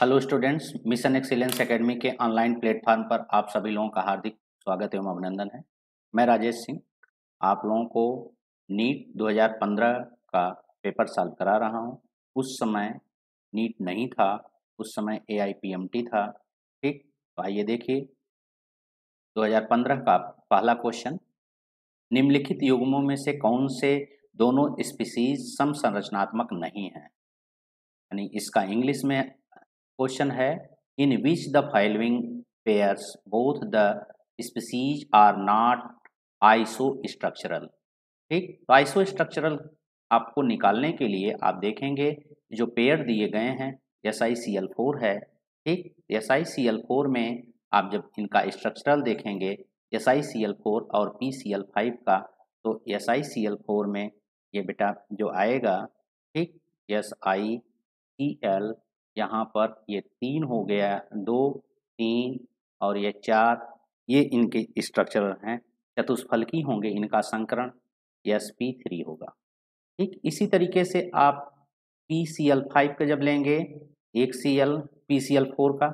Hello students, mission excellence academy के online platform पर आप सभी लोगों का हार्दिक स्वागत एवं अभिनंदन है। मैं राजेश सिंह आप लोगों को नीट 2015 का पेपर सॉल्व करा रहा हूं। उस समय नीट नहीं था, उस समय AIPMT था। ठीक, तो आइए देखिए 2015 का पहला क्वेश्चन। निम्नलिखित युग्मों में से कौन से दोनों स्पीसीज समसंरचनात्मक नहीं है? यानी इसका इंग्लिश में क्वेश्चन है, in which the following pairs both the species are not isostructural. ठीक, तो आइसो स्ट्रक्चरल आपको निकालने के लिए आप देखेंगे जो पेयर दिए गए हैं SiCl4 है। ठीक, SiCl4 में आप जब इनका स्ट्रक्चरल देखेंगे SiCl4 और PCl5 का, तो SiCl4 में ये बेटा जो आएगा, ठीक, SiCl यहाँ पर ये 3 हो गया, 2 3 और ये 4, ये इनके स्ट्रक्चरल हैं। चतुष्फलकी होंगे, इनका संकरण sp3 होगा। ठीक, इसी तरीके से आप PCl5 का जब लेंगे, एक Cl PCl4 का,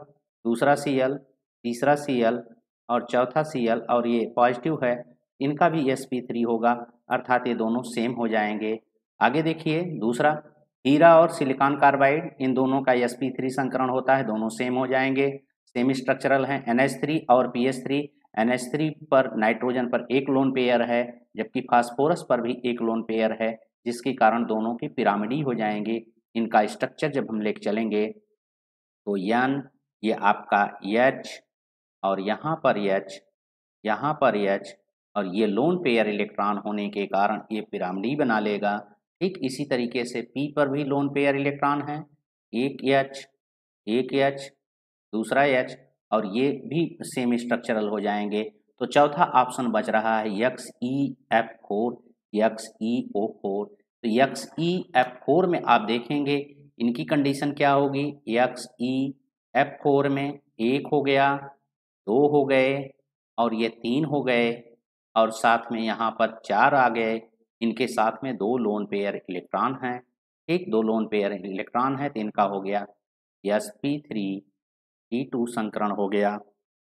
दूसरा Cl, तीसरा Cl और चौथा Cl और ये पॉजिटिव है, इनका भी sp3 होगा, अर्थात ये दोनों सेम हो जाएंगे। आगे देखिए दूसरा, हीरा और सिलिकॉन कार्बाइड, इन दोनों का sp3 संकरण होता है, दोनों सेम हो जाएंगे, सेम स्ट्रक्चरल हैं। NH3 और PH3, NH3 पर नाइट्रोजन पर एक लोन पेयर है, जबकि फास्फोरस पर भी एक लोन पेयर है, जिसके कारण दोनों की पिरामिडी हो जाएंगे। इनका स्ट्रक्चर जब हम लेके चलेंगे तो N, ये आपका H और यहाँ पर H, यहाँ पर H और ये लोन पेयर इलेक्ट्रॉन होने के कारण ये पिरामिडी बना लेगा। ठीक, इसी तरीके से P पर भी लोन पेयर इलेक्ट्रॉन है, एक H, दूसरा H और ये भी सेम स्ट्रक्चरल हो जाएंगे। तो चौथा ऑप्शन बच रहा है XeF4, XeO4। तो XeF4 में आप देखेंगे इनकी कंडीशन क्या होगी, XeF4 में 1 हो गया, 2 हो गए और ये 3 हो गए और साथ में यहाँ पर 4 आ गए। इनके साथ में 2 लोन पेयर इलेक्ट्रॉन हैं। ठीक, 2 लोन पेयर इलेक्ट्रॉन है, तो इनका हो गया sp3T2 संकरण हो गया।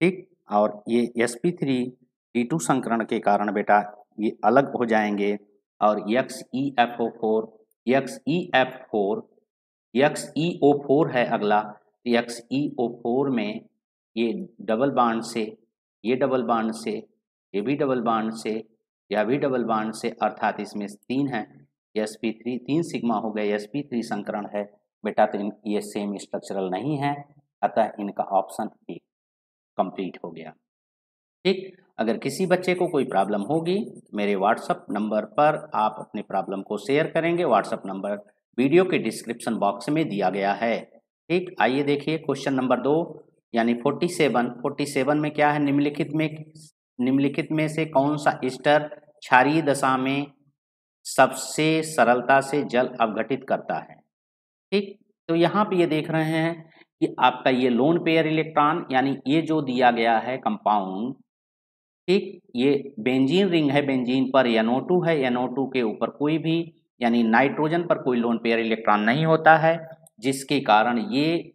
ठीक, और ये sp3T2 संकरण के कारण बेटा ये अलग हो जाएंगे और XeO4 है अगला। XeO4 में ये डबल बॉन्ड से, ये डबल बॉन्ड से, ये भी डबल बॉन्ड से, यह भी डबल बॉन्ड से, अर्थात इसमें 3 है, sp3 3 सिग्मा हो गए, sp3 संकरण है बेटा। तो ये सेम स्ट्रक्चरल नहीं है, अतः इनका ऑप्शन ए कंप्लीट हो गया। ठीक, अगर किसी बच्चे को कोई प्रॉब्लम होगी मेरे व्हाट्सएप नंबर पर आप अपने प्रॉब्लम को शेयर करेंगे। व्हाट्सएप नंबर वीडियो के डिस्क्रिप्शन बॉक्स में दिया गया है। ठीक, आइए देखिए क्वेश्चन नंबर 2 यानी 47 में क्या है, निम्नलिखित में से कौन सा एस्टर क्षारीय दशा में सबसे सरलता से जल अवघटित करता है? ठीक, तो यहाँ पे ये देख रहे हैं कि आपका ये लोन पेयर इलेक्ट्रॉन, यानी ये जो दिया गया है कंपाउंड, ठीक, ये बेंजीन रिंग है, बेंजीन पर NO2 है, NO2 के ऊपर कोई भी यानी नाइट्रोजन पर कोई लोन पेयर इलेक्ट्रॉन नहीं होता है, जिसके कारण ये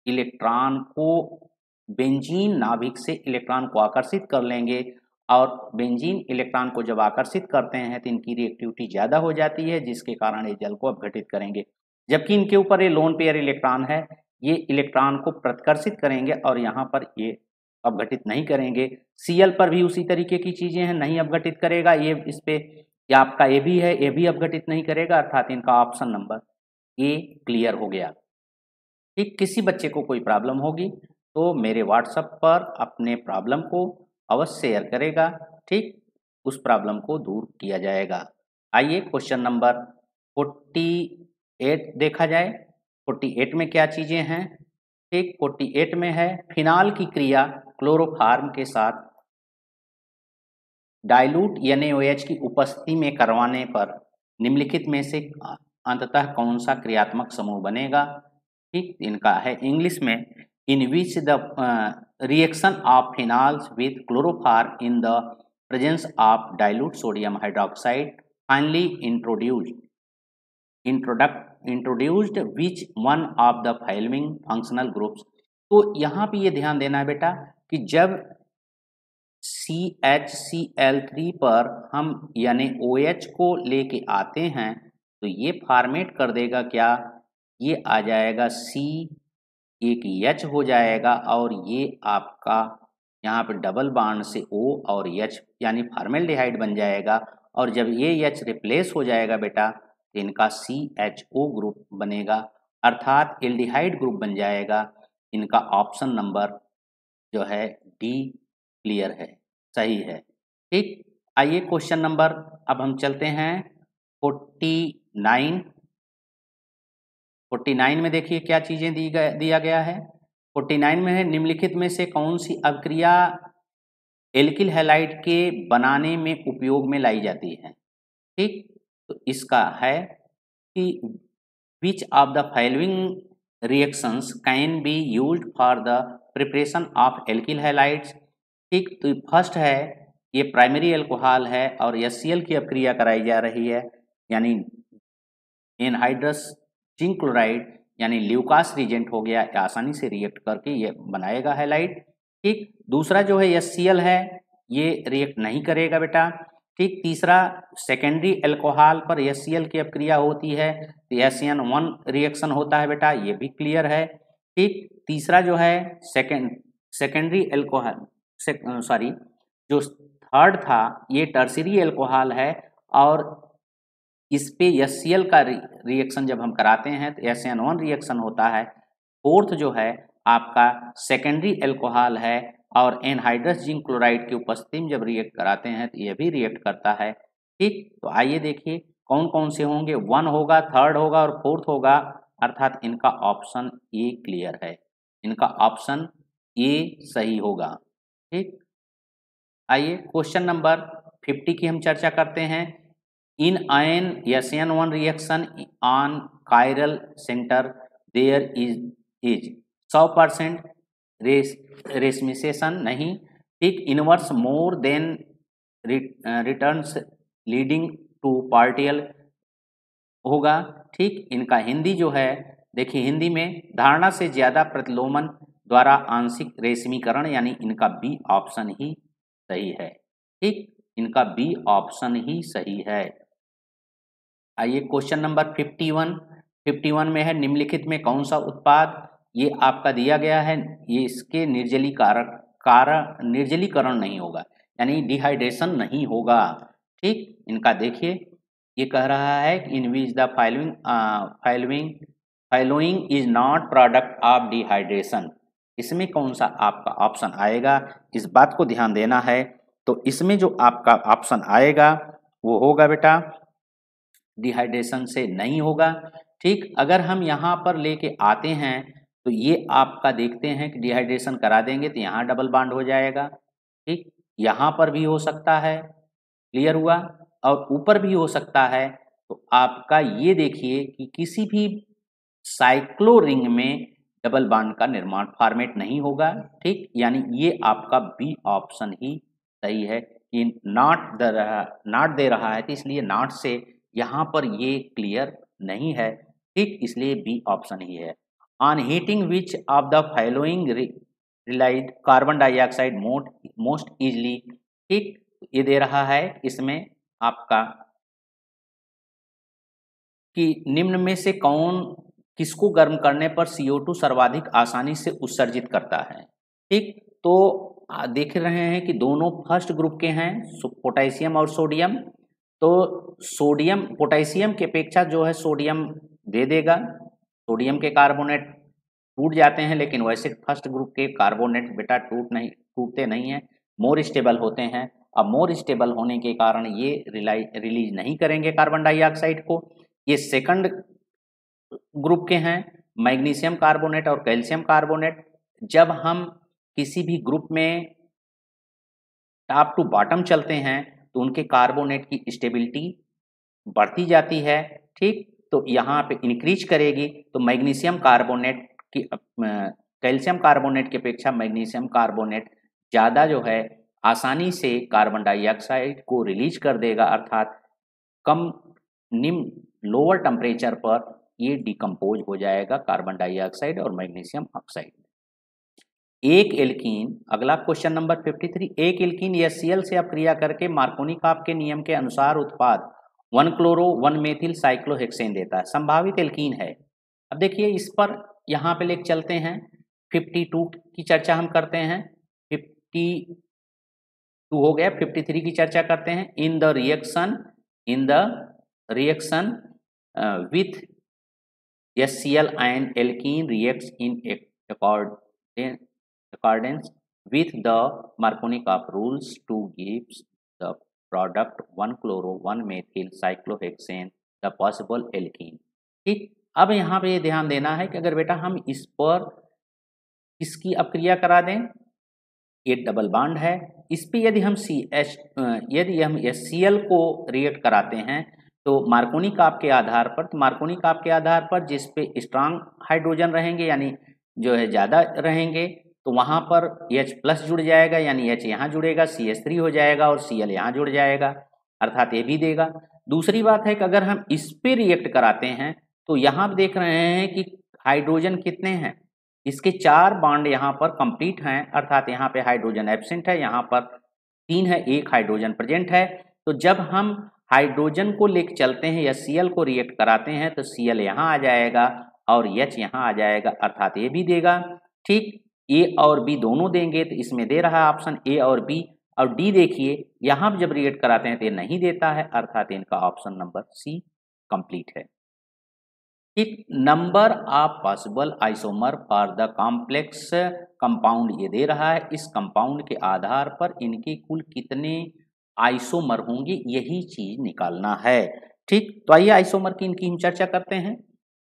इलेक्ट्रॉन को बेंजीन नाभिक से इलेक्ट्रॉन को आकर्षित कर लेंगे और बेंजीन इलेक्ट्रॉन को जब आकर्षित करते हैं तो इनकी रिएक्टिविटी ज़्यादा हो जाती है, जिसके कारण ये जल को अपघटित करेंगे। जबकि इनके ऊपर ये लोन पेयर इलेक्ट्रॉन है, ये इलेक्ट्रॉन को प्रतिकर्षित करेंगे और यहाँ पर ये अपघटित नहीं करेंगे। Cl पर भी उसी तरीके की चीजें हैं, नहीं अपघटित करेगा ये, इस पे या आपका ए भी है, ये भी अपघटित नहीं करेगा, अर्थात इनका ऑप्शन नंबर ए क्लियर हो गया। ठीक, किसी बच्चे को कोई प्रॉब्लम होगी तो मेरे व्हाट्सएप पर अपने प्रॉब्लम को अवश्य शेयर करेगा। ठीक, उस प्रॉब्लम को दूर किया जाएगा। आइए क्वेश्चन नंबर 48 देखा जाए। 48 में क्या चीजें हैं? ठीक, 48 में है फिनाल की क्रिया क्लोरोफार्म के साथ डाइल्यूट NaOH की उपस्थिति में करवाने पर निम्नलिखित में से अंततः कौन सा क्रियात्मक समूह बनेगा? ठीक, इनका है इंग्लिश में, in which the reaction of phenols with chloroform in the presence of dilute sodium hydroxide finally introduct introduced which one of the following functional groups. तो यहाँ पे ये ध्यान देना है बेटा कि जब CHCl3 पर हम यानी OH को लेके आते हैं तो ये फॉर्मेट कर देगा क्या, ये आ जाएगा C, एक H हो जाएगा और ये आपका यहाँ पे डबल बॉन्ड से O और H यानी फॉर्मेल्डिहाइड बन जाएगा। और जब ये H रिप्लेस हो जाएगा बेटा तो इनका CHO ग्रुप बनेगा, अर्थात एल्डिहाइड ग्रुप बन जाएगा। इनका ऑप्शन नंबर जो है डी क्लियर है, सही है। ठीक, आइए क्वेश्चन नंबर अब हम चलते हैं 49 में देखिए क्या चीज़ें दिया गया है। 49 में है निम्नलिखित में से कौन सी अभिक्रिया एल्किल हैलाइड के बनाने में उपयोग में लाई जाती है। ठीक, तो इसका है कि which of the following reactions can be used for the preparation of alkyl halides. ठीक, तो फर्स्ट है ये प्राइमरी एल्कोहल है और HCl की अभिक्रिया कराई जा रही है, यानी एनहाइड्रस जिंक क्लोराइड यानी ल्यूकास रिएजेंट हो गया, आसानी से रिएक्ट करके ये बनाएगा हैलाइड। ठीक, दूसरा जो है HCl है ये रिएक्ट नहीं करेगा बेटा। ठीक, तीसरा सेकेंडरी एल्कोहल पर HCl की अभिक्रिया होती है तो HCN1 रिएक्शन होता है बेटा, ये भी क्लियर है। ठीक, तीसरा जो है सेकेंडरी एल्कोहल सॉरी जो थर्ड था ये टर्सरी एल्कोहल है और इस पे HCl का रिएक्शन जब हम कराते हैं तो HCN1 रिएक्शन होता है। फोर्थ जो है आपका सेकेंडरी एल्कोहल है और एनहाइड्रस जिंक क्लोराइड की उपस्थिति में जब रिएक्ट कराते हैं तो ये भी रिएक्ट करता है। ठीक, तो आइए देखिए कौन कौन से होंगे, 1 होगा, थर्ड होगा और फोर्थ होगा, अर्थात इनका ऑप्शन ए क्लियर है, इनका ऑप्शन ए सही होगा। ठीक, आइए क्वेश्चन नंबर 50 की हम चर्चा करते हैं। In N HCN1 reaction on chiral centre there is 100% racemisation नहीं। ठीक, inverse more than returns leading to partial होगा। ठीक, इनका हिंदी जो है देखिए, हिंदी में धारणा से ज्यादा प्रतिलोमन द्वारा आंशिक रेशमीकरण, यानी इनका बी ऑप्शन ही सही है। ठीक, इनका बी ऑप्शन ही सही है। आइए क्वेश्चन नंबर 51 में है निम्नलिखित में कौन सा उत्पाद, ये आपका दिया गया है, ये इसके निर्जलीकरण नहीं होगा यानी डिहाइड्रेशन नहीं होगा। ठीक, इनका देखिए ये कह रहा है कि in which the following is not product of dehydration, इसमें कौन सा आपका ऑप्शन आएगा, इस बात को ध्यान देना है। तो इसमें जो आपका ऑप्शन आएगा वो होगा बेटा डिहाइड्रेशन से नहीं होगा। ठीक, अगर हम यहाँ पर लेके आते हैं तो ये आपका देखते हैं कि डिहाइड्रेशन करा देंगे तो यहाँ डबल बॉन्ड हो जाएगा। ठीक, यहाँ पर भी हो सकता है, क्लियर हुआ, और ऊपर भी हो सकता है। तो आपका ये देखिए कि किसी भी साइक्लो रिंग में डबल बॉन्ड का निर्माण फॉर्मेट नहीं होगा। ठीक, यानी ये आपका बी ऑप्शन ही सही है कि नॉट दे रहा है तो इसलिए नॉट से यहाँ पर ये क्लियर नहीं है। ठीक, इसलिए बी ऑप्शन ही है। On heating which of the following relied carbon dioxide most easily. ठीक, ये दे रहा है इसमें आपका कि निम्न में से कौन किसको गर्म करने पर CO2 सर्वाधिक आसानी से उत्सर्जित करता है। ठीक, तो देख रहे हैं कि दोनों फर्स्ट ग्रुप के हैं, पोटेशियम और सोडियम। तो सोडियम पोटेशियम की अपेक्षा जो है सोडियम दे देगा, सोडियम के कार्बोनेट टूट जाते हैं, लेकिन वैसे फर्स्ट ग्रुप के कार्बोनेट बेटा टूटते नहीं हैं, मोर स्टेबल होते हैं। अब मोर स्टेबल होने के कारण ये रिलीज नहीं करेंगे कार्बन डाइऑक्साइड को। ये सेकंड ग्रुप के हैं, मैग्नीशियम कार्बोनेट और कैल्शियम कार्बोनेट। जब हम किसी भी ग्रुप में टॉप टू बॉटम चलते हैं तो उनके कार्बोनेट की स्टेबिलिटी बढ़ती जाती है। ठीक, तो यहाँ पे इंक्रीज करेगी, तो मैग्नीशियम कार्बोनेट की कैल्शियम कार्बोनेट की अपेक्षा मैग्नीशियम कार्बोनेट ज़्यादा जो है आसानी से कार्बन डाइऑक्साइड को रिलीज कर देगा, अर्थात कम निम्न लोअर टेम्परेचर पर ये डिकम्पोज हो जाएगा कार्बन डाइऑक्साइड और मैग्नीशियम ऑक्साइड। एक एल्कीन, अगला क्वेश्चन नंबर 53, एक एल्कीन HCl से अपक्रिया करके मार्कोनी-काप के नियम के अनुसार उत्पाद 1 क्लोरो 1 मेथिल साइक्लोहेक्सेन देता है, संभावित एल्कीन है। अब देखिए इस पर यहाँ पे लेके चलते हैं, 52 की चर्चा हम करते हैं, 52 हो गया, 53 की चर्चा करते हैं। In the reaction with HCl and alkene reacts in accordance with the Markovnikov rules to give the product 1 chloro 1 methyl cyclohexane the possible alkene। ठीक, अब यहाँ पे ये ध्यान देना है कि अगर बेटा हम इस पर इसकी अपक्रिया करा दें, ये डबल बॉन्ड है, इस पे यदि हम HCl को रिएक्ट कराते हैं तो मार्कोनी-काप के आधार पर, मार्कोनी-काप के आधार पर जिस पे स्ट्रांग हाइड्रोजन रहेंगे यानी जो है ज़्यादा रहेंगे, तो वहाँ पर H+ जुड़ जाएगा, यानी H यहाँ जुड़ेगा, CH3 हो जाएगा और Cl यहाँ जुड़ जाएगा, अर्थात ये भी देगा। दूसरी बात है कि अगर हम इस पे रिएक्ट कराते हैं तो यहाँ देख रहे हैं कि हाइड्रोजन कितने हैं, इसके 4 बॉन्ड यहाँ पर कंप्लीट हैं, अर्थात यहाँ पे हाइड्रोजन एब्सेंट है, यहाँ पर 3 है, 1 हाइड्रोजन प्रेजेंट है। तो जब हम हाइड्रोजन को लेकर चलते हैं या Cl को रिएक्ट कराते हैं तो Cl यहाँ आ जाएगा और H यहाँ आ जाएगा, अर्थात ये भी देगा। ठीक, A और B दोनों देंगे, तो इसमें दे रहा है ऑप्शन A और B, और D देखिए यहाँ जब रिएक्ट कराते हैं तो ये नहीं देता है, अर्थात इनका ऑप्शन नंबर C कंप्लीट है। ठीक, number of possible isomer for the complex compound ये दे रहा है, इस कंपाउंड के आधार पर इनके कुल कितने आइसोमर होंगे यही चीज निकालना है। ठीक, तो आइए आइसोमर की इनकी हम चर्चा करते हैं।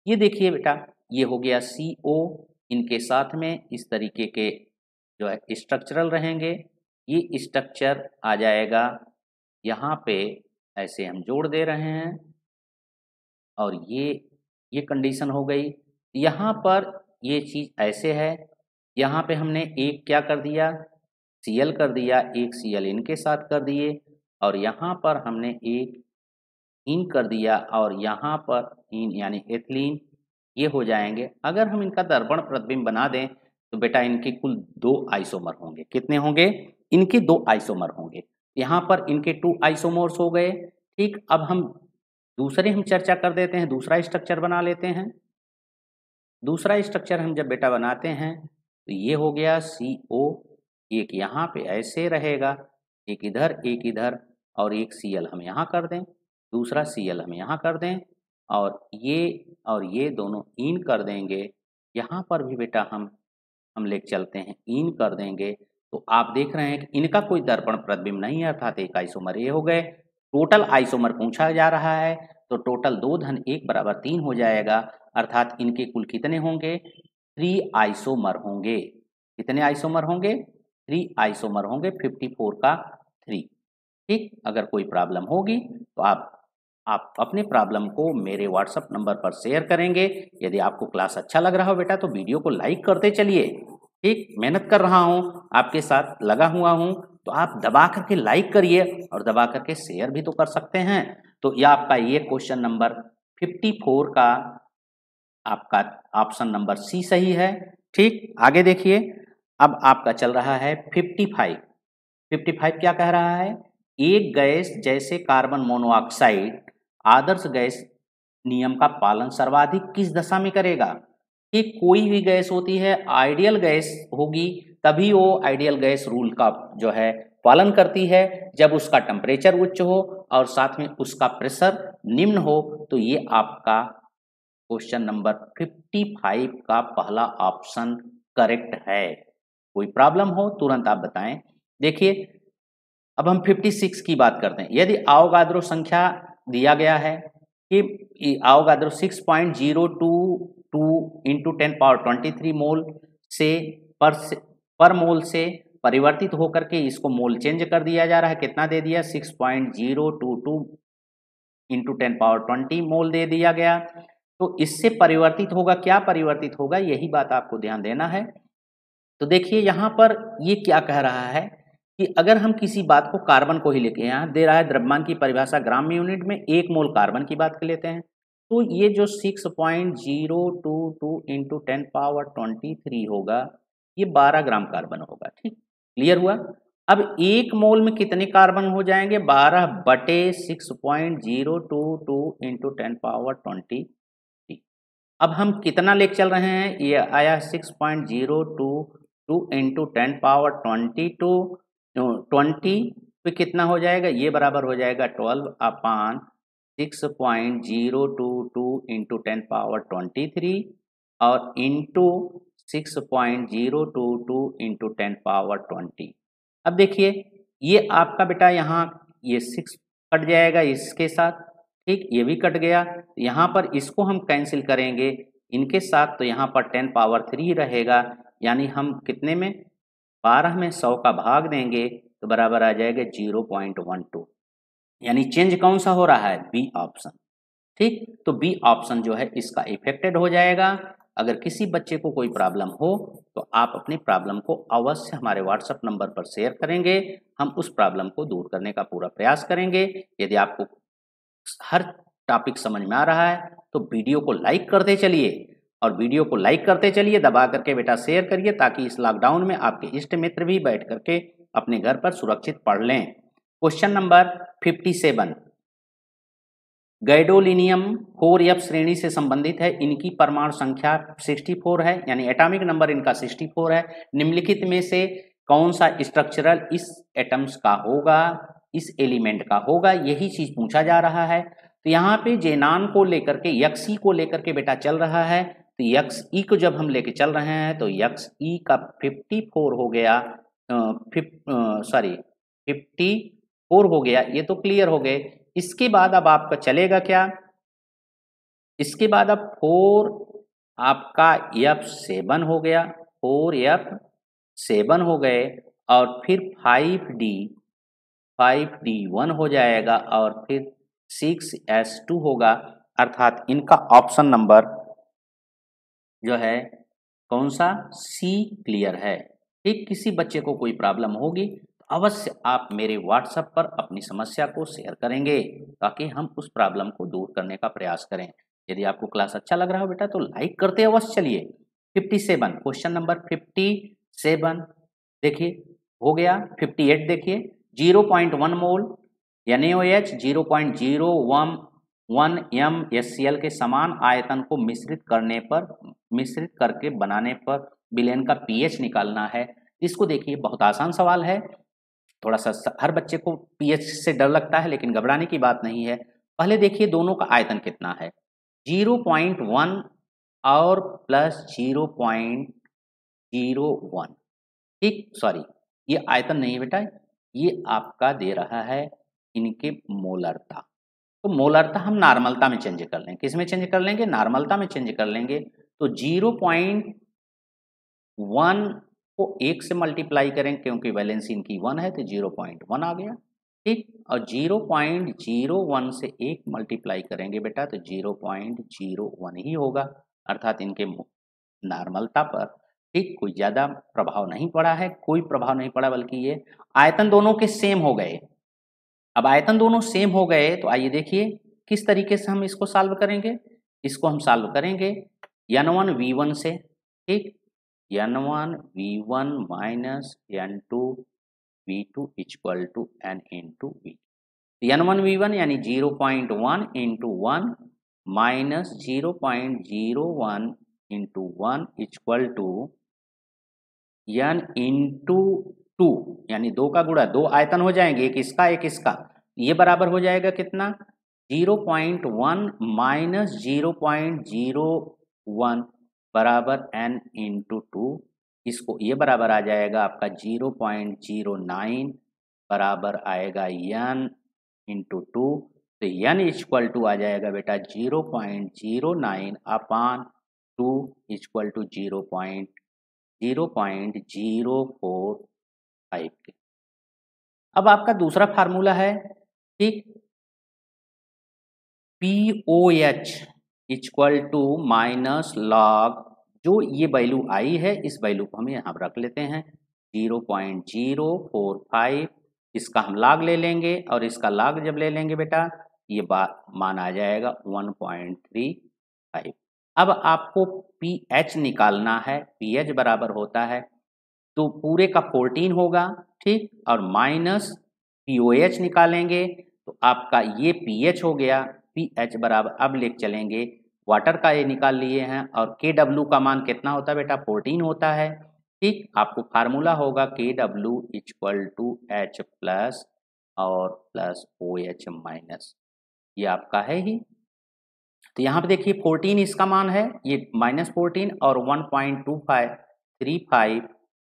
ये देखिए बेटा, ये हो गया CO, इनके साथ में इस तरीके के जो है स्ट्रक्चरल रहेंगे, ये स्ट्रक्चर आ जाएगा यहाँ पे, ऐसे हम जोड़ दे रहे हैं और ये कंडीशन हो गई। यहाँ पर ये चीज़ ऐसे है, यहाँ पे हमने एक क्या कर दिया, Cl कर दिया, एक Cl इनके साथ कर दिए, और यहाँ पर हमने एक इन कर दिया, और यहाँ पर इन यानी एथिलीन, ये हो जाएंगे। अगर हम इनका दर्पण प्रतिबिंब बना दें तो बेटा इनके कुल 2 आइसोमर होंगे। कितने होंगे? इनके 2 आइसोमर होंगे। यहाँ पर इनके 2 आइसोमर्स हो गए। ठीक, अब हम दूसरे हम चर्चा कर देते हैं, दूसरा स्ट्रक्चर बना लेते हैं। दूसरा स्ट्रक्चर हम जब बेटा बनाते हैं तो ये हो गया CO, एक यहाँ पे ऐसे रहेगा, एक इधर और एक Cl हम यहाँ कर दें, दूसरा Cl हम यहाँ कर दें, और ये दोनों इन कर देंगे। यहाँ पर भी बेटा हम लेके चलते हैं, इन कर देंगे। तो आप देख रहे हैं कि इनका कोई दर्पण प्रतिबिंब नहीं है, अर्थात एक आइसोमर ये हो गए। टोटल आइसोमर पूछा जा रहा है, तो टोटल 2 धन 1 बराबर 3 हो जाएगा, अर्थात इनके कुल कितने होंगे? 3 आइसोमर होंगे। कितने आइसोमर होंगे? 3 आइसोमर होंगे, 54 का 3। ठीक, अगर कोई प्रॉब्लम होगी तो आप अपने प्रॉब्लम को मेरे व्हाट्सएप नंबर पर शेयर करेंगे। यदि आपको क्लास अच्छा लग रहा हो बेटा तो वीडियो को लाइक करते चलिए। ठीक, मेहनत कर रहा हूँ, आपके साथ लगा हुआ हूँ, तो आप दबा करके लाइक करिए और दबा करके शेयर भी तो कर सकते हैं। तो यह आपका ये क्वेश्चन नंबर 54 का आपका ऑप्शन नंबर C सही है। ठीक, आगे देखिए, अब आपका चल रहा है 55। 55 क्या कह रहा है? एक गैस जैसे कार्बन मोनोऑक्साइड आदर्श गैस नियम का पालन सर्वाधिक किस दशा में करेगा? कि कोई भी गैस होती है आइडियल गैस होगी, तभी वो आइडियल गैस रूल का जो है पालन करती है, जब उसका टेम्परेचर उच्च हो और साथ में उसका प्रेशर निम्न हो। तो ये आपका क्वेश्चन नंबर 55 का पहला ऑप्शन करेक्ट है। कोई प्रॉब्लम हो तुरंत आप बताएं। देखिए, अब हम 56 की बात करते हैं। यदि आवोगाद्रो संख्या दिया गया है कि आवोगाद्रो 6.022 इंटू 10⁻23 मोल से पर मोल से परिवर्तित होकर के इसको मोल चेंज कर दिया जा रहा है। कितना दे दिया? 6.022 इंटू 10⁻20 मोल दे दिया गया। तो इससे परिवर्तित होगा, क्या परिवर्तित होगा, यही बात आपको ध्यान देना है। तो देखिए यहाँ पर ये क्या कह रहा है कि अगर हम किसी बात को कार्बन को ही लेके, यहाँ दे रहा है द्रव्यमान की परिभाषा ग्राम में यूनिट में, 1 मोल कार्बन की बात कर लेते हैं। तो ये जो 6.022 इंटू 10⁻23 होगा, ये 12 ग्राम कार्बन होगा। ठीक, क्लियर हुआ। अब 1 मोल में कितने कार्बन हो जाएंगे? 12/6.022 इंटू 10⁻23। अब हम कितना लेके चल रहे हैं? ये आया 6.022 इंटू 10⁻22 20 पे कितना हो जाएगा? ये बराबर हो जाएगा 12/6.022 इंटू 10⁻23 और इंटू 6.022 इंटू 10⁻20। अब देखिए ये आपका बेटा यहाँ ये 6 कट जाएगा इसके साथ, ठीक, ये भी कट गया। यहाँ पर इसको हम कैंसिल करेंगे इनके साथ, तो यहाँ पर 10⁻3 रहेगा, यानी हम कितने में 12 में 100 का भाग देंगे तो बराबर आ जाएगा 0.12, यानी चेंज कौन सा हो रहा है? B option. ठीक, तो बी ऑप्शन जो है इसका इफेक्टेड हो जाएगा। अगर किसी बच्चे को कोई प्रॉब्लम हो तो आप अपनी प्रॉब्लम को अवश्य हमारे व्हाट्सएप नंबर पर शेयर करेंगे, हम उस प्रॉब्लम को दूर करने का पूरा प्रयास करेंगे। यदि आपको हर टॉपिक समझ में आ रहा है तो वीडियो को लाइक करते चलिए, और वीडियो को लाइक करते चलिए, दबा करके बेटा शेयर करिए, ताकि इस लॉकडाउन में आपके इष्ट मित्र भी बैठ करके अपने घर पर सुरक्षित पढ़ लें। क्वेश्चन नंबर 57, गैडोलिनियम 4F श्रेणी से संबंधित है, इनकी परमाणु संख्या 64 है, यानी एटॉमिक नंबर इनका 64 है। निम्नलिखित में से कौन सा स्ट्रक्चरल इस एटम्स का होगा, इस एलिमेंट का होगा, यही चीज पूछा जा रहा है। तो यहाँ पे जेनान को लेकर के, यक्सी को लेकर के बेटा चल रहा है, तो यक्स ई को जब हम लेके चल रहे हैं तो यक्स ई का 54 हो गया, 54 हो गया, ये तो क्लियर हो गए। इसके बाद अब आपका चलेगा क्या? इसके बाद अब 4 आपका F7 हो गया, 4F7 हो गए, और फिर 5D1 हो जाएगा, और फिर 6S2 होगा। अर्थात इनका ऑप्शन नंबर जो है कौन सा? सी क्लियर है। ठीक, किसी बच्चे को कोई प्रॉब्लम होगी तो अवश्य आप मेरे व्हाट्सएप पर अपनी समस्या को शेयर करेंगे, ताकि हम उस प्रॉब्लम को दूर करने का प्रयास करें। यदि आपको क्लास अच्छा लग रहा हो बेटा तो लाइक करते अवश्य चलिए। 57, क्वेश्चन नंबर 57 देखिए हो गया। 58 देखिए, 0.1 मोल NaOH 0.011 MSCl के समान आयतन को मिश्रित करके बनाने पर विलयन का पीएच निकालना है। इसको देखिए बहुत आसान सवाल है, थोड़ा सा हर बच्चे को पीएच से डर लगता है, लेकिन घबराने की बात नहीं है। पहले देखिए दोनों का आयतन कितना है, 0.1 और प्लस 0.01। ठीक, सॉरी ये आयतन नहीं है बेटा, ये आपका दे रहा है इनके मोलरता। तो मोलरता हम नॉर्मलता में चेंज कर लेंगे। किस में चेंज कर लेंगे? नॉर्मलता में चेंज कर लेंगे। तो 0.1 को 1 से मल्टीप्लाई करें, क्योंकि वैलेंसी इनकी 1 है तो 0.1 आ गया। ठीक, और 0.01 से 1 मल्टीप्लाई करेंगे बेटा तो 0.01 ही होगा। अर्थात इनके नॉर्मलता पर ठीक कोई ज़्यादा प्रभाव नहीं पड़ा है, कोई प्रभाव नहीं पड़ा, बल्कि ये आयतन दोनों के सेम हो गए। अब आयतन दोनों सेम हो गए तो आइए देखिए किस तरीके से हम इसको सॉल्व करेंगे। इसको हम सॉल्व करेंगे N1V1 से। ठीक, N1V1 minus N2V2 equal to N into V। N1V1 यानी 0.1 into 1 minus 0.01 into 1 equal to N into 2, यानी 2 का गुणा, 2 आयतन हो जाएंगे, एक इसका एक इसका, ये बराबर हो जाएगा कितना? 0.1 माइनस 0.01 बराबर n इंटू 2। इसको ये बराबर आ जाएगा आपका 0.09 बराबर आएगा n इंटू 2। तो n इक्वल टू आ जाएगा बेटा 0.09 अपान 2 इक्वल टू 0.045। अब आपका दूसरा फार्मूला है, ठीक, POH equal to minus log, जो ये वैल्यू आई है इस वैल्यू को हम यहाँ रख लेते हैं 0.045, इसका हम लॉग ले लेंगे, और इसका लॉग जब ले लेंगे बेटा ये मान आ जाएगा 1.35। अब आपको pH निकालना है। pH बराबर होता है तो पूरे का 14 होगा, ठीक, और माइनस POH निकालेंगे तो आपका ये pH हो गया। pH बराबर अब लिख चलेंगे, वाटर का ये निकाल लिए हैं और KW का मान कितना होता है बेटा, 14 होता है, ठीक। आपको फार्मूला होगा KW equal to H plus और प्लस OH माइनस, ये आपका है ही। तो यहाँ पे देखिए 14 इसका मान है, ये -14 और 1.2535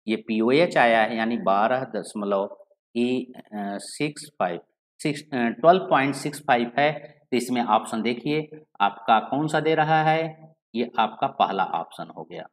ये POH आया है, यानी 12.65 है। तो इसमें ऑप्शन देखिए आपका कौन सा दे रहा है, ये आपका पहला ऑप्शन हो गया,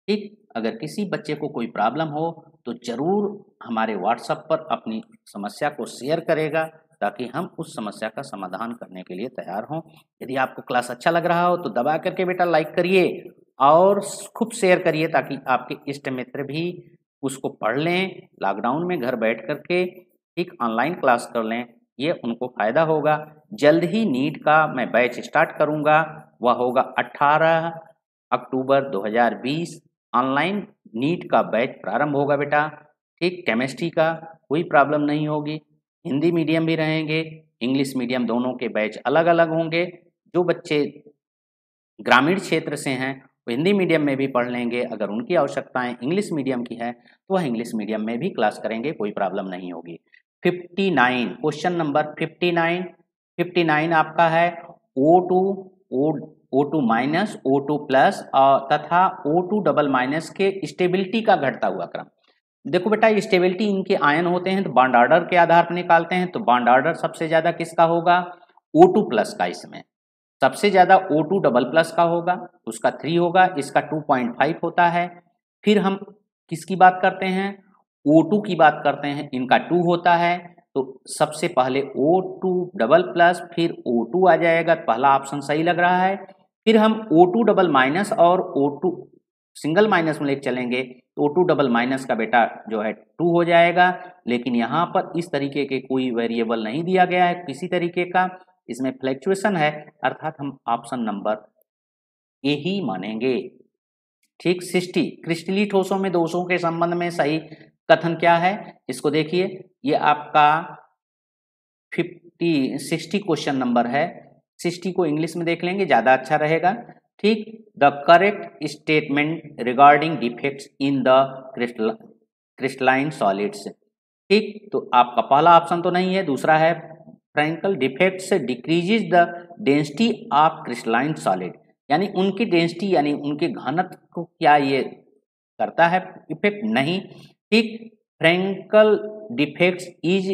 ठीक। अगर किसी बच्चे को कोई प्रॉब्लम हो तो ज़रूर हमारे व्हाट्सएप पर अपनी समस्या को शेयर करेगा ताकि हम उस समस्या का समाधान करने के लिए तैयार हों। यदि आपको क्लास अच्छा लग रहा हो तो दबा करके बेटा लाइक करिए और खूब शेयर करिए ताकि आपके इष्ट मित्र भी उसको पढ़ लें, लॉकडाउन में घर बैठ करके ठीक ऑनलाइन क्लास कर लें, ये उनको फ़ायदा होगा। जल्द ही नीट का मैं बैच स्टार्ट करूँगा, वह होगा 18 अक्टूबर 2020। ऑनलाइन नीट का बैच प्रारंभ होगा बेटा, ठीक। केमिस्ट्री का कोई प्रॉब्लम नहीं होगी, हिंदी मीडियम भी रहेंगे, इंग्लिश मीडियम दोनों के बैच अलग अलग होंगे। जो बच्चे ग्रामीण क्षेत्र से हैं वो हिंदी मीडियम में भी पढ़ लेंगे, अगर उनकी आवश्यकताएं इंग्लिश मीडियम की है तो वह इंग्लिश मीडियम में भी क्लास करेंगे, कोई प्रॉब्लम नहीं होगी। 59 क्वेश्चन नंबर 59 आपका है O2 माइनस O2 प्लस तथा O2 डबल माइनस के स्टेबिलिटी का घटता हुआ क्रम। देखो बेटा स्टेबिलिटी इनके आयन होते हैं तो बॉन्ड ऑर्डर के आधार पर निकालते हैं, तो बॉन्ड ऑर्डर सबसे ज्यादा किसका होगा, O2 प्लस का, इसमें सबसे ज्यादा O2 डबल प्लस का होगा, उसका 3 होगा, इसका 2.5 होता है। फिर हम किसकी बात करते हैं, O2 की बात करते हैं, इनका 2 होता है। तो सबसे पहले O2 डबल प्लस फिर O2 आ जाएगा, पहला ऑप्शन सही लग रहा है। फिर हम O2 डबल माइनस और O2 सिंगल माइनस में लेके चलेंगे तो O2 डबल माइनस का बेटा जो है 2 हो जाएगा, लेकिन यहाँ पर इस तरीके के कोई वेरिएबल नहीं दिया गया है किसी तरीके का, इसमें फ्लैक्चुएशन है, अर्थात हम ऑप्शन नंबर ए ही मानेंगे, ठीक। 60 क्रिस्टली ठोसों में दोषों के संबंध में सही कथन क्या है, इसको देखिए, ये आपका 60 क्वेश्चन नंबर है। 60 को इंग्लिश में देख लेंगे, ज्यादा अच्छा रहेगा, ठीक। The correct statement regarding defects in the crystalline solids, ठीक। तो आपका पहला ऑप्शन तो नहीं है, दूसरा है Frenkel defects decreases the density of crystalline solid, यानी उनकी डेंसिटी यानी उनके घनत्व को क्या ये करता है इफेक्ट, नहीं, ठीक। Frenkel defects is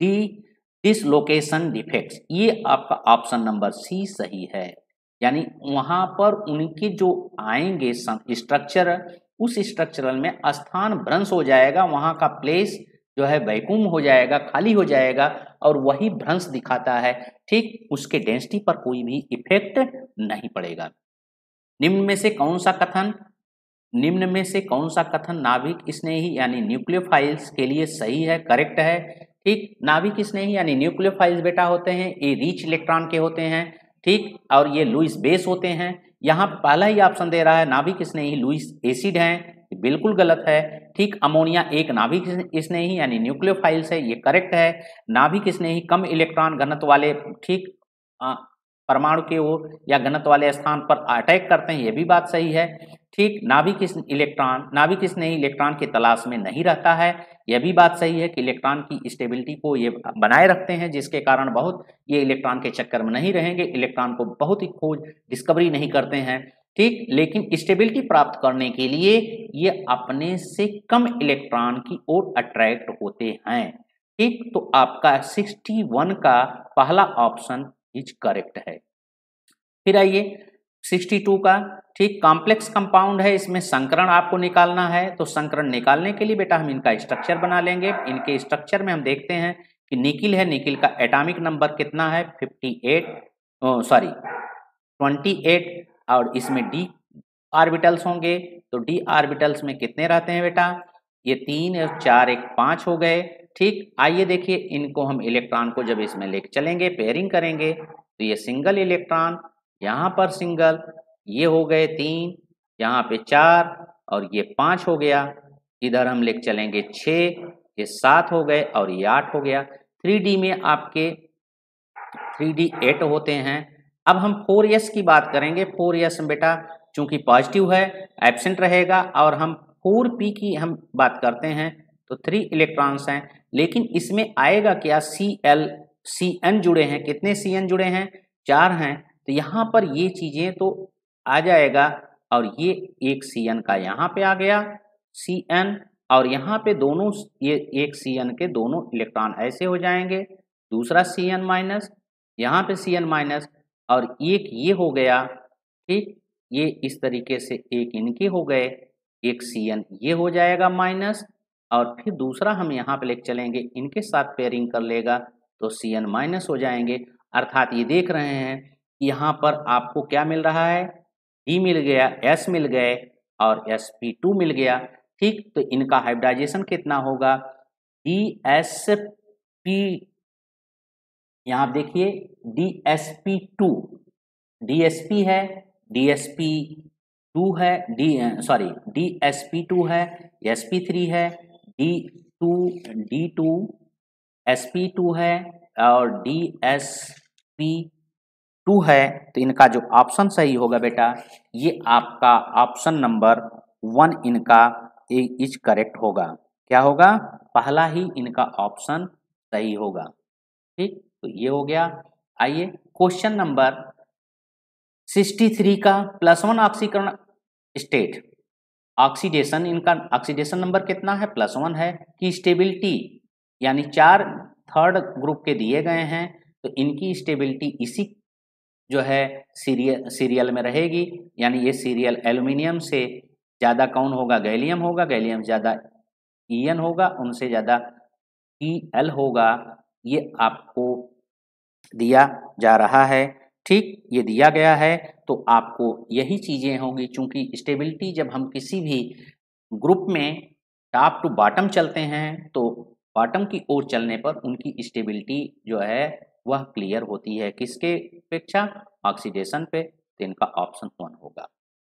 the dislocation defects, ये आपका ऑप्शन नंबर सी सही है, यानी वहां पर उनके जो आएंगे स्ट्रक्चर, उस स्ट्रक्चरल में स्थान भ्रंश हो जाएगा, वहां का प्लेस जो है वैक्यूम हो जाएगा, खाली हो जाएगा और वही भ्रंश दिखाता है, ठीक। उसके डेंसिटी पर कोई भी इफेक्ट नहीं पड़ेगा। निम्न में से कौन सा कथन नाभिक स्नेही यानी न्यूक्लियोफाइल्स के लिए सही है, करेक्ट है, ठीक। नाभिक स्नेही यानी न्यूक्लियोफाइल्स बेटा होते हैं, ये रिच इलेक्ट्रॉन के होते हैं, ठीक, और ये लुईस बेस होते हैं। यहाँ पहला ही ऑप्शन दे रहा है नाभिक स्नेही लुईस एसिड हैं, बिल्कुल गलत है, ठीक। अमोनिया एक नाभिक स्नेही यानी न्यूक्लियोफाइल्स है, ये करेक्ट है। नाभिक स्नेही कम इलेक्ट्रॉन घनत्व वाले, ठीक, परमाणु के ओर या घनत्व वाले स्थान पर अटैक करते हैं, ये भी बात सही है, ठीक। नाभिक स्नेही इलेक्ट्रॉन की तलाश में नहीं रहता है, यह भी बात सही है कि इलेक्ट्रॉन की स्टेबिलिटी को ये बनाए रखते हैं, जिसके कारण बहुत ये इलेक्ट्रॉन के चक्कर में नहीं रहेंगे, इलेक्ट्रॉन को बहुत ही खोज डिस्कवरी नहीं करते हैं, ठीक। लेकिन स्टेबिलिटी प्राप्त करने के लिए ये अपने से कम इलेक्ट्रॉन की ओर अट्रैक्ट होते हैं, ठीक। तो आपका 61 का पहला ऑप्शन इज करेक्ट है। फिर आइए 62 का, ठीक। कॉम्प्लेक्स कंपाउंड है, इसमें संकरण आपको निकालना है, तो संकरण निकालने के लिए बेटा हम इनका स्ट्रक्चर बना लेंगे। इनके स्ट्रक्चर में हम देखते हैं कि निकिल है, निकिल का एटॉमिक नंबर कितना है 28 और इसमें डी ऑर्बिटल्स होंगे, तो डी ऑर्बिटल्स में कितने रहते हैं बेटा, ये 3 और 4 एक 5 हो गए, ठीक, आइए देखिए इनको हम इलेक्ट्रॉन को जब इसमें लेके चलेंगे, पेयरिंग करेंगे, तो ये सिंगल इलेक्ट्रॉन, यहाँ पर सिंगल, ये हो गए 3, यहाँ पे 4 और ये 5 हो गया। इधर हम लेके चलेंगे 6, ये 7 हो गए और ये 8 हो गया। 3D में आपके 3D 8 होते हैं। अब हम 4s की बात करेंगे। 4s में बेटा चूंकि पॉजिटिव है, एब्सेंट रहेगा, और हम 4p की हम बात करते हैं तो 3 इलेक्ट्रॉन्स हैं, लेकिन इसमें आएगा क्या, Cn जुड़े हैं। कितने Cn जुड़े हैं, 4 हैं, तो यहाँ पर ये चीजें तो आ जाएगा, और ये एक Cn का यहाँ पे आ गया Cn, और यहाँ पे दोनों ये एक Cn के दोनों इलेक्ट्रॉन ऐसे हो जाएंगे, दूसरा Cn माइनस, यहाँ पे Cn माइनस, और एक ये हो गया। ठीक, ये इस तरीके से एक इनके हो गए, एक Cn ये हो जाएगा माइनस, और फिर दूसरा हम यहाँ पे लेके चलेंगे, इनके साथ पेयरिंग कर लेगा तो Cn माइनस हो जाएंगे। अर्थात ये देख रहे हैं कि यहाँ पर आपको क्या मिल रहा है, D मिल गया, S मिल गए और sp2 मिल गया। ठीक, तो इनका हाइब्रिडाइजेशन कितना होगा, DsP, यहाँ देखिए DsP2, DsP है, DsP2 है, DsP2 है, sp3 है, D2 sp2 है और DsP2 है। तो इनका जो ऑप्शन सही होगा बेटा, ये आपका ऑप्शन नंबर 1 इनका इज करेक्ट होगा। क्या होगा, पहला ही इनका ऑप्शन सही होगा। ठीक, तो ये हो गया। आइए क्वेश्चन नंबर 63 का +1 ऑक्सीकरण स्टेट, ऑक्सीडेशन, इनका ऑक्सीडेशन नंबर कितना है, +1 है, कि स्टेबिलिटी यानी 4 थर्ड ग्रुप के दिए गए हैं, तो इनकी स्टेबिलिटी इसी जो है सीरियल में रहेगी, यानी ये सीरियल एल्युमिनियम से ज़्यादा कौन होगा, गैलियम होगा, गैलियम ज़्यादा En होगा, उनसे ज़्यादा Tel होगा। ये आपको दिया जा रहा है। ठीक, ये दिया गया है, तो आपको यही चीज़ें होंगी। चूंकि स्टेबिलिटी जब हम किसी भी ग्रुप में टॉप टू बॉटम चलते हैं, तो बॉटम की ओर चलने पर उनकी स्टेबिलिटी जो है वह क्लियर होती है, किसके अपेक्षा, ऑक्सीडेशन पे। तो इनका ऑप्शन 1 होगा।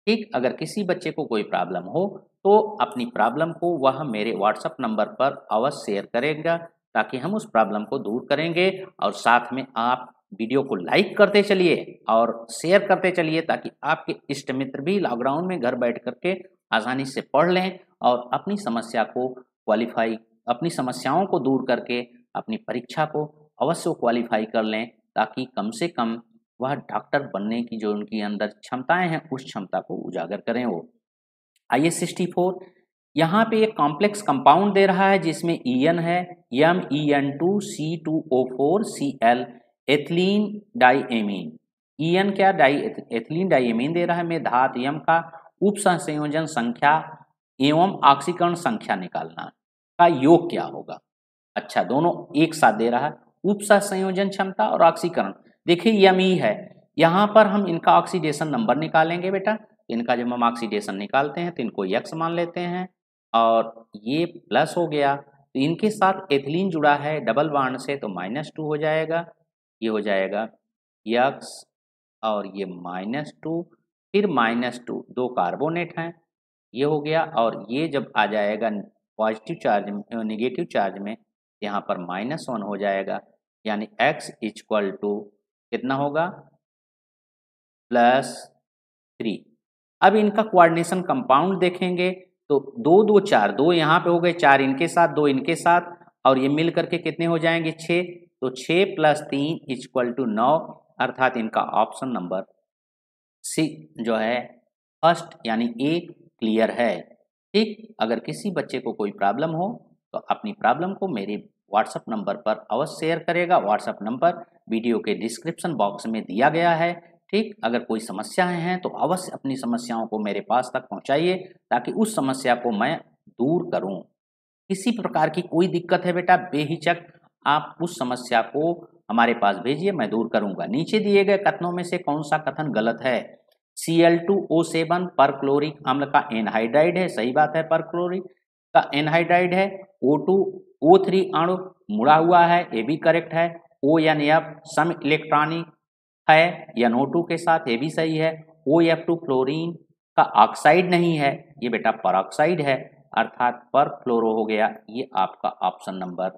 ठीक, अगर किसी बच्चे को कोई प्रॉब्लम हो तो अपनी प्रॉब्लम को वह मेरे व्हाट्सएप नंबर पर अवश्य शेयर करेगा, ताकि हम उस प्रॉब्लम को दूर करेंगे। और साथ में आप वीडियो को लाइक करते चलिए और शेयर करते चलिए, ताकि आपके इष्ट मित्र भी लॉकडाउन में घर बैठ करके आसानी से पढ़ लें और अपनी समस्या को क्वालिफाई, अपनी समस्याओं को दूर करके अपनी परीक्षा को अवश्य क्वालिफाई कर लें, ताकि कम से कम वह डॉक्टर बनने की जो उनकी अंदर क्षमताएं हैं, उस क्षमता को उजागर करें वो। आइए 64, यहाँ पे एक कॉम्प्लेक्स कंपाउंड दे रहा है जिसमें En है, MEN2C2O4Cl, एथिलीन डाइएमीन। En क्या, एथिलीन डाइएमीन दे रहा है। में धातु यम का उप संयोजन संख्या एवं ऑक्सीकरण संख्या निकालना का योग क्या होगा। अच्छा, दोनों एक साथ दे रहा है, उप संयोजन क्षमता और ऑक्सीकरण। देखिए यमी है, यहाँ पर हम इनका ऑक्सीडेशन नंबर निकालेंगे बेटा। इनका जब हम ऑक्सीडेशन निकालते हैं तो इनको x मान लेते हैं, और ये प्लस हो गया, तो इनके साथ एथिलीन जुड़ा है डबल बॉन्ड से, तो -2 हो जाएगा। ये हो जाएगा x और ये -2, फिर -2, 2 कार्बोनेट हैं, ये हो गया। और ये जब आ जाएगा पॉजिटिव चार्ज में, नेगेटिव चार्ज में, यहाँ पर -1 हो जाएगा, यानी x = कितना होगा, +3। अब इनका कोऑर्डिनेशन कंपाउंड देखेंगे तो 2 2 4, 2 यहाँ पे हो गए, 4 इनके साथ, 2 इनके साथ, और ये मिल करके कितने हो जाएंगे, 6। तो 6 + 3 = 9, अर्थात इनका ऑप्शन नंबर सी जो है फर्स्ट यानी ए क्लियर है। ठीक, अगर किसी बच्चे को कोई प्रॉब्लम हो तो अपनी प्रॉब्लम को मेरे व्हाट्सएप नंबर पर अवश्य शेयर करेगा। व्हाट्सएप नंबर वीडियो के डिस्क्रिप्शन बॉक्स में दिया गया है। ठीक, अगर कोई समस्याएं हैं तो अवश्य अपनी समस्याओं को मेरे पास तक पहुंचाइए, ताकि उस समस्या को मैं दूर करूं। किसी प्रकार की कोई दिक्कत है बेटा, बेहिचक आप उस समस्या को हमारे पास भेजिए, मैं दूर करूंगा। नीचे दिए गए कथनों में से कौन सा कथन गलत है। Cl2O7 परक्लोरिक अम्ल का एनहाइड्राइड है, सही बात है, परक्लोरिक का एनहाइड्राइड है। O2 O3 अणु मुड़ा हुआ है, ये भी करेक्ट है। ONF सम इलेक्ट्रॉनिक है NO2 के साथ, ये भी सही है। OF2 फ्लोरीन का ऑक्साइड नहीं है, ये बेटा परऑक्साइड है, अर्थात पर फ्लोरो हो गया। ये आपका ऑप्शन नंबर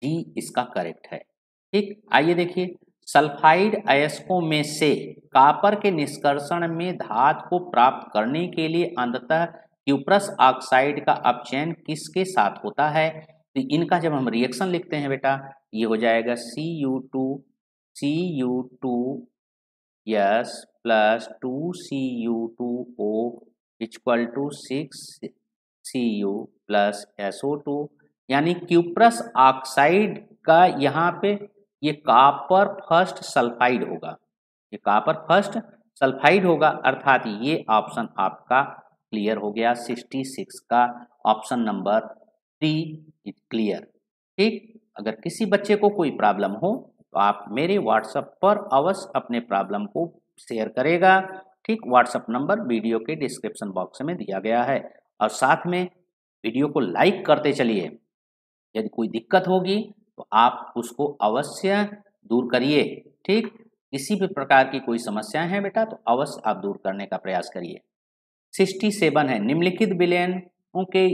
डी इसका करेक्ट है। ठीक, आइए देखिए, सल्फाइड अयस्कों में से कॉपर के निष्कर्षण में धातु को प्राप्त करने के लिए अंततः क्यूप्रस ऑक्साइड का अपचयन किसके साथ होता है? तो इनका जब हम रिएक्शन लिखते हैं बेटा, ये हो जाएगा Cu2S plus 2Cu2O equal to 6Cu plus SO2, यानी क्यूप्रस ऑक्साइड का यहाँ पे ये कॉपर फर्स्ट सल्फाइड होगा, ये कॉपर फर्स्ट सल्फाइड होगा, अर्थात ये ऑप्शन आपका क्लियर हो गया। 66 का ऑप्शन नंबर 3 क्लियर। ठीक, अगर किसी बच्चे को कोई प्रॉब्लम हो तो आप मेरे व्हाट्सएप पर अवश्य अपने प्रॉब्लम को शेयर करेगा। ठीक, व्हाट्सएप नंबर वीडियो के डिस्क्रिप्शन बॉक्स में दिया गया है, और साथ में वीडियो को लाइक करते चलिए। यदि कोई दिक्कत होगी तो आप उसको अवश्य दूर करिए। ठीक, किसी भी प्रकार की कोई समस्याएं हैं बेटा तो अवश्य आप दूर करने का प्रयास करिए। 67 है, निम्नलिखित विलयनों के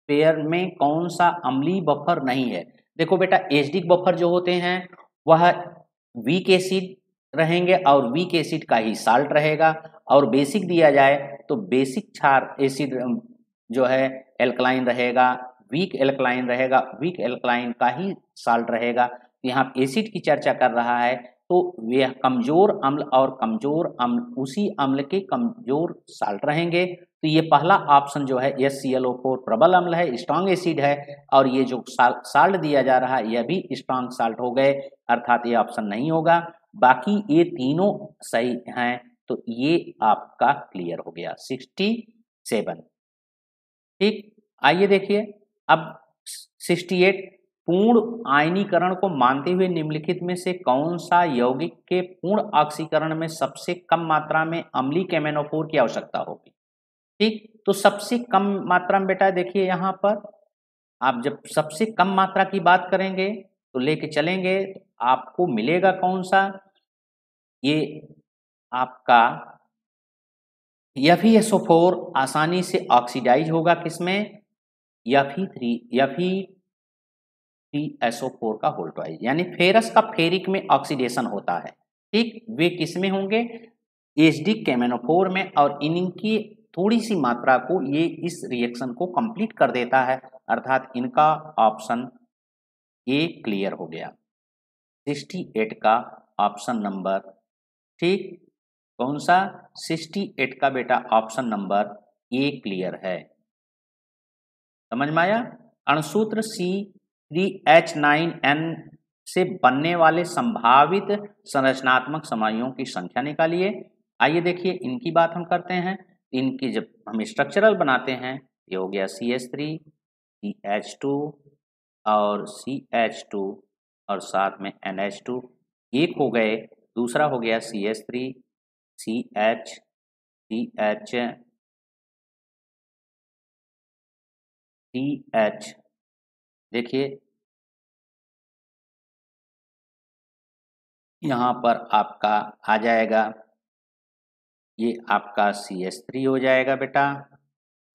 पेयर में कौन सा अम्लीय बफर नहीं है? देखो बेटा, एसिडिक बफर जो होते हैं वह वीक एसिड रहेंगे और वीक एसिड का ही साल्ट रहेगा, और बेसिक दिया जाए तो बेसिक क्षार एसिड जो है एल्कलाइन रहेगा, वीक एल्कलाइन रहेगा, वीक एल्कलाइन का ही साल्ट रहेगा। यहाँ एसिड की चर्चा कर रहा है तो वह कमजोर अम्ल और कमजोर अम्ल उसी अम्ल के कमजोर साल्ट रहेंगे। तो ये पहला ऑप्शन जो है HClO4 प्रबल अम्ल है, स्ट्रॉन्ग एसिड है, और ये जो साल्ट दिया जा रहा है यह भी स्ट्रॉन्ग साल्ट हो गए, अर्थात ये ऑप्शन नहीं होगा। बाकी ये तीनों सही हैं, तो ये आपका क्लियर हो गया 67। ठीक, आइए देखिए अब 68, पूर्ण आयनीकरण को मानते हुए निम्नलिखित में से कौन सा यौगिक के पूर्ण ऑक्सीकरण में सबसे कम मात्रा में अम्लीय केमेनोफोर की आवश्यकता होगी? ठीक, तो सबसे कम मात्रा में बेटा देखिए, यहाँ पर आप जब सबसे कम मात्रा की बात करेंगे तो लेके चलेंगे तो आपको मिलेगा कौन सा? ये आपका FeSO4 आसानी से ऑक्सीडाइज होगा किसमें? Fe3SO4 का होल्टवाइज, यानी फेरस का फेरिक में ऑक्सीडेशन होता है। ठीक, वे किसमें होंगे? एसिडिक केमेनोफोर में, और इनकी थोड़ी सी मात्रा को ये इस रिएक्शन को कंप्लीट कर देता है, अर्थात इनका ऑप्शन ए क्लियर हो गया। 68 का ऑप्शन नंबर, ठीक, कौन सा? 68 का बेटा ऑप्शन नंबर ए क्लियर है। समझ में आया? अणुसूत्र C3H9N से बनने वाले संभावित संरचनात्मक समूहों की संख्या निकालिए। आइए देखिए, इनकी बात हम करते हैं। इनकी जब हम स्ट्रक्चरल बनाते हैं, ये हो गया CH3, CH2 और CH2 और साथ में NH2, एक हो गए, दूसरा हो गया CH3, CH, CH, CH। देखिए यहाँ पर आपका आ जाएगा, ये आपका CH3 हो जाएगा बेटा,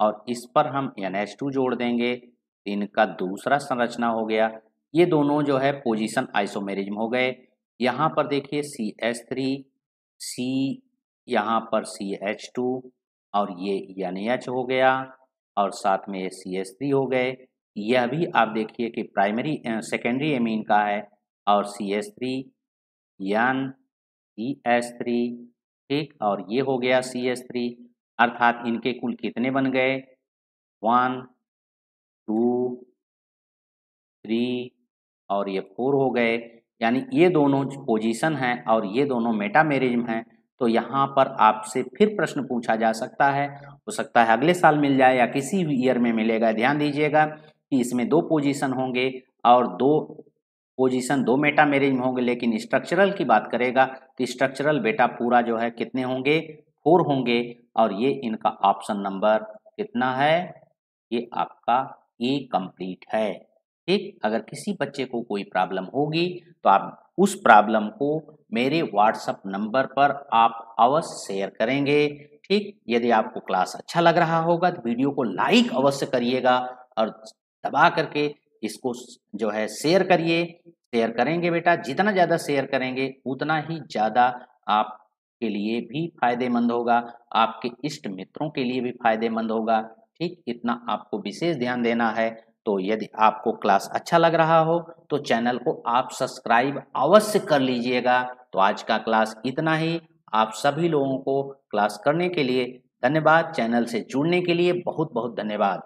और इस पर हम NH2 जोड़ देंगे, इनका दूसरा संरचना हो गया। ये दोनों जो है पोजीशन आइसोमेरिज्म हो गए। यहाँ पर देखिए CH3, C, यहाँ पर CH2 और ये NH हो गया, और साथ में ये CH3 हो गए। यह भी आप देखिए कि प्राइमरी सेकेंडरी एमीन का है, और CH3 CH3, ठीक, और ये हो गया CH3, अर्थात इनके कुल कितने बन गए? 1, 2, 3 और ये 4 हो गए, यानी ये दोनों पोजीशन हैं और ये दोनों मेटामेरिज्म हैं। तो यहाँ पर आपसे फिर प्रश्न पूछा जा सकता है, हो सकता है अगले साल मिल जाए या किसी ईयर में मिलेगा। ध्यान दीजिएगा कि इसमें 2 पोजीशन होंगे और 2 पोजीशन 2 मेटामेरिज्म होंगे, लेकिन स्ट्रक्चरल की बात करेगा तो स्ट्रक्चरल बेटा पूरा जो है कितने होंगे? 4 होंगे, और ये इनका ऑप्शन नंबर कितना है? ये आपका ए कंप्लीट है। ठीक, अगर किसी बच्चे को कोई प्रॉब्लम होगी तो आप उस प्रॉब्लम को मेरे व्हाट्सएप नंबर पर आप अवश्य शेयर करेंगे। ठीक, यदि आपको क्लास अच्छा लग रहा होगा तो वीडियो को लाइक अवश्य करिएगा और दबा करके इसको जो है शेयर करिए। शेयर करेंगे बेटा, जितना ज़्यादा शेयर करेंगे उतना ही ज़्यादा आपके लिए भी फायदेमंद होगा, आपके इष्ट मित्रों के लिए भी फायदेमंद होगा। ठीक, इतना आपको विशेष ध्यान देना है। तो यदि आपको क्लास अच्छा लग रहा हो तो चैनल को आप सब्सक्राइब अवश्य कर लीजिएगा। तो आज का क्लास इतना ही। आप सभी लोगों को क्लास करने के लिए धन्यवाद। चैनल से जुड़ने के लिए बहुत बहुत धन्यवाद।